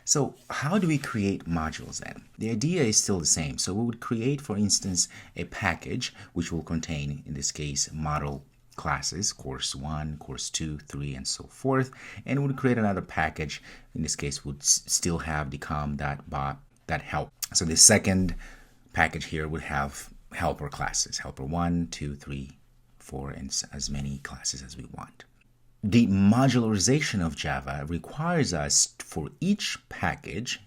So how do we create modules then? The idea is still the same. So we would create, for instance, a package which will contain, in this case, model classes, course 1, course 2, 3, and so forth. And we would create another package. In this case, would still have the com.bot.help. So the second package here would have helper classes, helper 1, 2, 3, 4, and as many classes as we want. The modularization of Java requires us, for each package,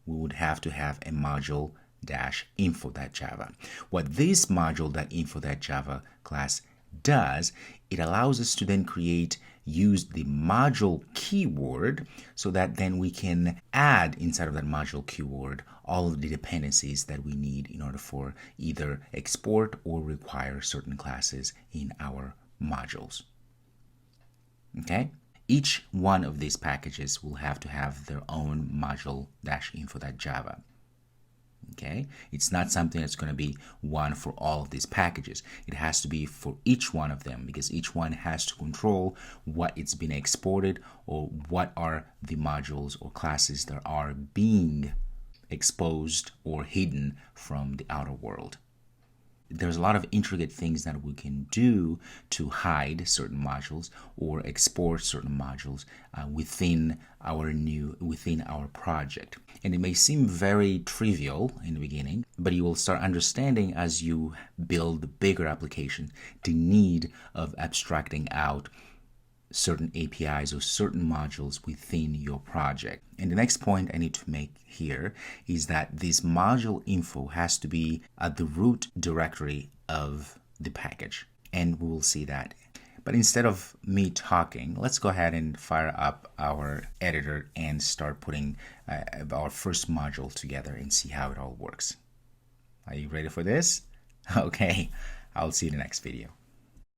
we would have to have a module-info.java. What this module.info.java class does, it allows us to then use the module keyword so that then we can add inside of that module keyword all of the dependencies that we need in order for either export or require certain classes in our modules. Okay? Each one of these packages will have to have their own module-info.java. Okay? It's not something that's going to be one for all of these packages. It has to be for each one of them, because each one has to control what it's been exported or what are the modules or classes that are being exposed or hidden from the outer world. There's a lot of intricate things that we can do to hide certain modules or export certain modules within our project. And it may seem very trivial in the beginning, but you will start understanding as you build bigger applications the need of abstracting out certain APIs or certain modules within your project. And the next point I need to make here is that this module info has to be at the root directory of the package. And we will see that. But instead of me talking, let's go ahead and fire up our editor and start putting our first module together and see how it all works. Are you ready for this? Okay, I'll see you in the next video.